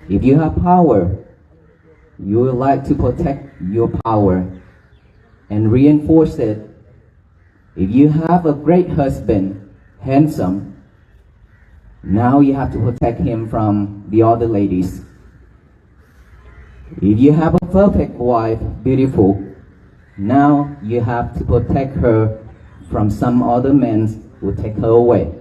If you have power, you would like to protect your power and reinforce it. If you have a great husband, handsome, now you have to protect him from the other ladies. If you have a perfect wife, beautiful, now you have to protect her from some other men who take her away.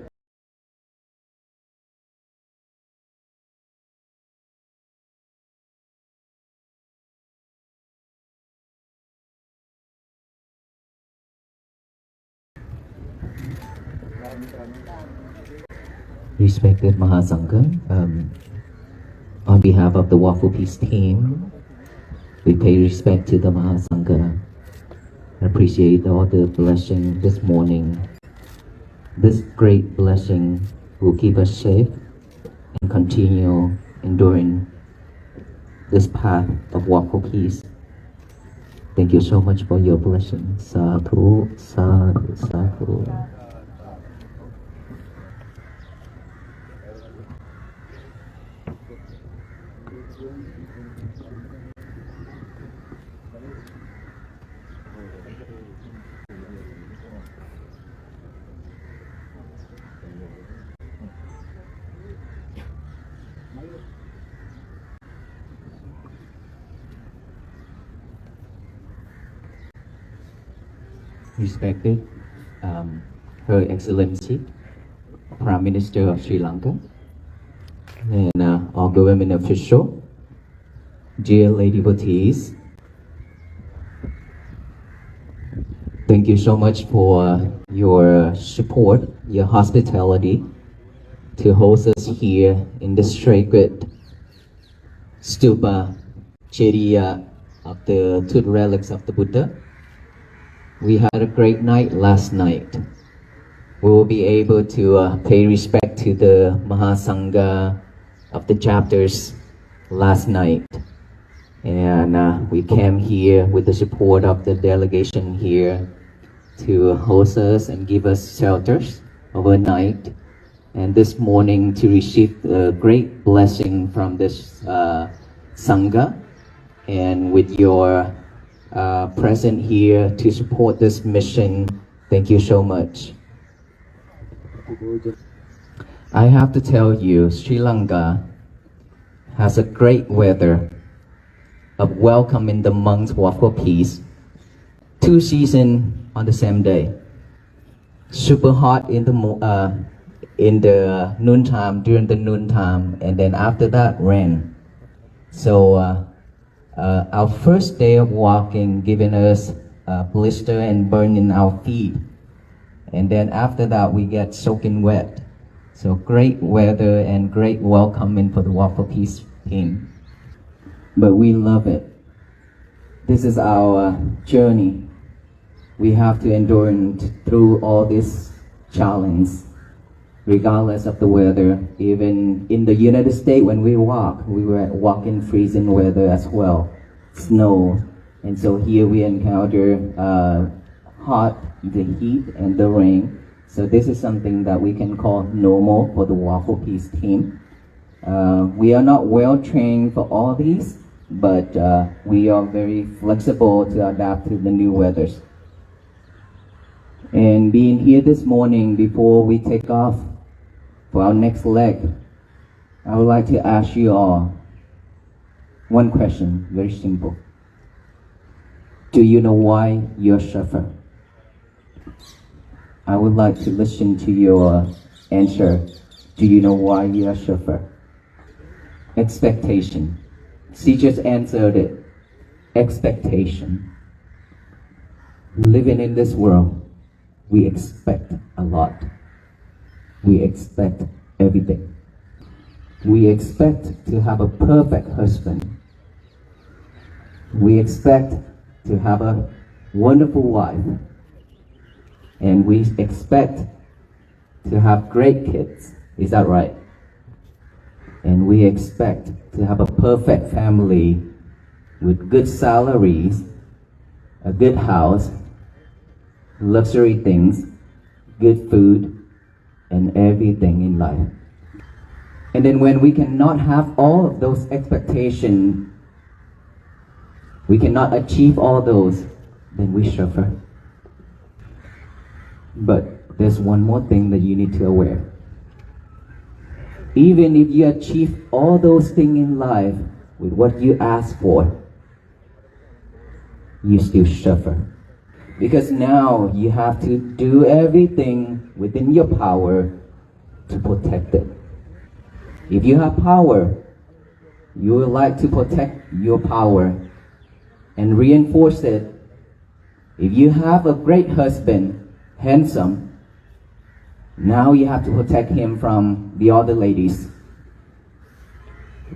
Respected Mahasangha, on behalf of the Waffle Peace team, we pay respect to the Mahasangha. Appreciate all the blessing this morning. This great blessing will keep us safe and continue enduring this path of Waffle Peace. Thank you so much for your blessing. Sadhu, sadhu, sadhu. Respected Her Excellency, Prime Minister of Sri Lanka, and all government officials, dear lady devotees, thank you so much for your support, your hospitality to host us here in the sacred stupa Cheriya of the two relics of the Buddha. We had a great night last night. We will be able to pay respect to the Mahasangha of the chapters last night. And we came here with the support of the delegation here to host us and give us shelters overnight. And this morning to receive a great blessing from this Sangha, and with your present here to support this mission. Thank you so much. I have to tell you, Sri Lanka has a great weather of welcoming the monks for peace. 2 seasons on the same day. Super hot in the noontime, during the noontime, and then after that rain. So our first day of walking giving us blister and burn in our feet, and then after that we get soaking wet. So great weather and great welcoming for the Walk for Peace team. But we love it. This is our journey. We have to endure through all this challenge, regardless of the weather. Even in the United States, when we were walking freezing weather as well, snow. And so here we encounter the heat and the rain. So this is something that we can call normal for the Waffle Peace team. We are not well trained for all these, but we are very flexible to adapt to the new weathers. And being here this morning, before we take off for our next leg, I would like to ask you all one question, very simple. Do you know why you suffer? I would like to listen to your answer. Do you know why you suffer? Expectation. She just answered it. Expectation. Living in this world, we expect a lot. We expect everything. We expect to have a perfect husband. We expect to have a wonderful wife. And we expect to have great kids. Is that right? And we expect to have a perfect family with good salaries, a good house, luxury things, good food, and everything in life. And then when we cannot have all of those expectations, we cannot achieve all those, then we suffer. But there's one more thing that you need to aware. Even if you achieve all those things in life with what you ask for, you still suffer. Because now you have to do everything within your power to protect it. If you have power, you would like to protect your power and reinforce it. If you have a great husband, handsome, now you have to protect him from the other ladies.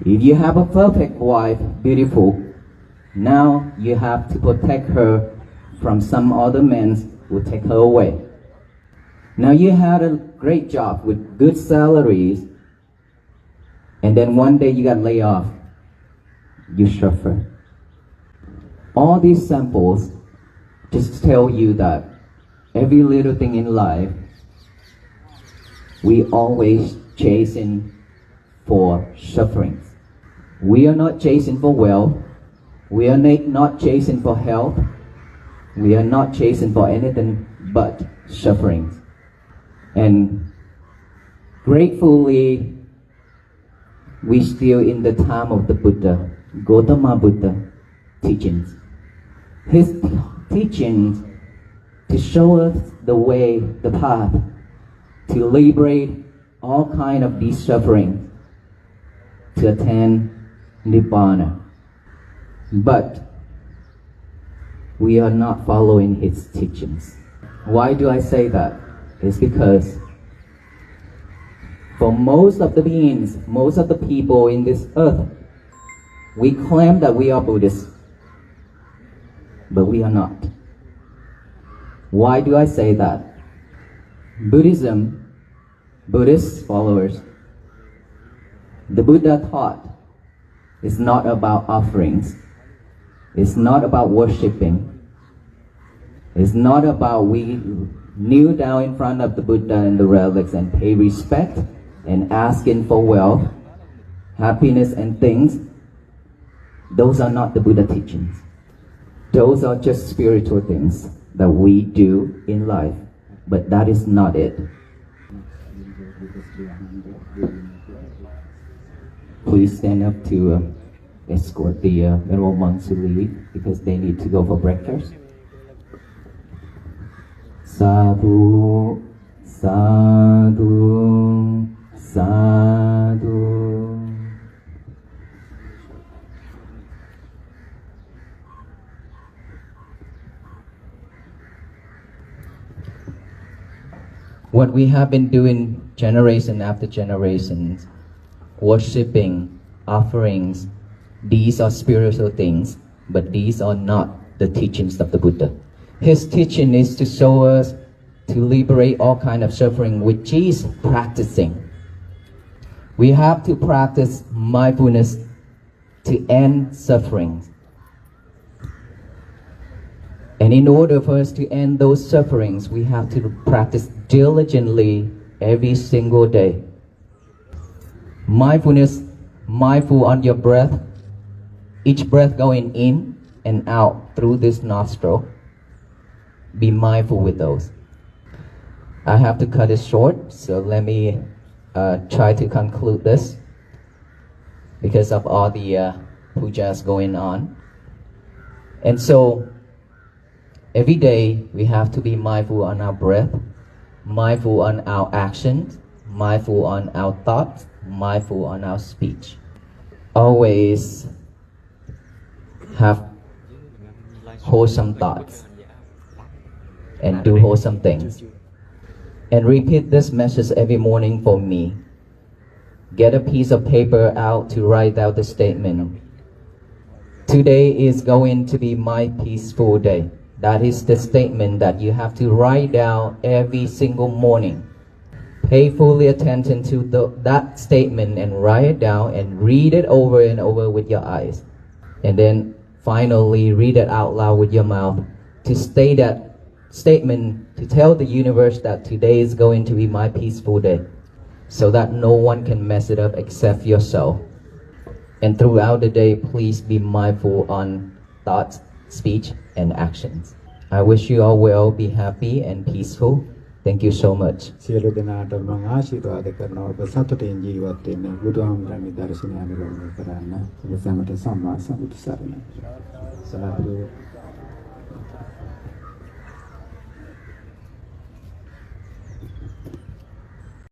If you have a perfect wife, beautiful, now you have to protect her from some other men who will take her away. Now you had a great job with good salaries, and then one day you got laid off. You suffer. All these samples just tell you that every little thing in life, we always chasing for sufferings. We are not chasing for wealth. We are not chasing for health. We are not chasing for anything but sufferings. And gratefully, we still in the time of the Buddha, Gautama Buddha teachings. His teachings to show us the way, the path, to liberate all kind of these sufferings, to attain Nibbana. But we are not following his teachings. Why do I say that? It's because for most of the beings, most of the people in this earth, we claim that we are Buddhists, but we are not. Why do I say that? Buddhist followers, the Buddha taught is not about offerings. It's not about worshipping. It's not about we kneel down in front of the Buddha and the relics and pay respect and asking for wealth, happiness and things. Those are not the Buddha teachings. Those are just spiritual things that we do in life, but that is not it. Please stand up to escort the venerable monks to leave because they need to go for breakfast. Sadhu, sadhu, sadhu. What we have been doing generation after generations, worshipping, offerings, these are spiritual things, but these are not the teachings of the Buddha. His teaching is to show us to liberate all kind of suffering, which is practicing. We have to practice mindfulness to end suffering. And in order for us to end those sufferings, we have to practice diligently every single day. Mindfulness, mindful on your breath, each breath going in and out through this nostril. Be mindful with those. I have to cut it short, so let me try to conclude this because of all the pujas going on. And so, every day we have to be mindful on our breath, mindful on our actions, mindful on our thoughts, mindful on our speech. Always have wholesome thoughts and do wholesome things. And repeat this message every morning for me. Get a piece of paper out to write out the statement. Today is going to be my peaceful day. That is the statement that you have to write down every single morning. Pay fully attention to that statement and write it down and read it over and over with your eyes. And then finally read it out loud with your mouth to state that statement, to tell the universe that today is going to be my peaceful day. so that no one can mess it up except yourself. And throughout the day, please be mindful on thoughts, speech, and actions. I wish you all well, be happy and peaceful. Thank you so much. සියලු දෙනාට මම ආශිර්වාද කරනවා ඔබ සතුටින් ජීවත් වෙන්න බුදුහාමුදුරන්ගේ දර්ශනය අනුගමනය කරන්න ඔබ සැමට සම්මා සම්බුදු සරණයි. සාදු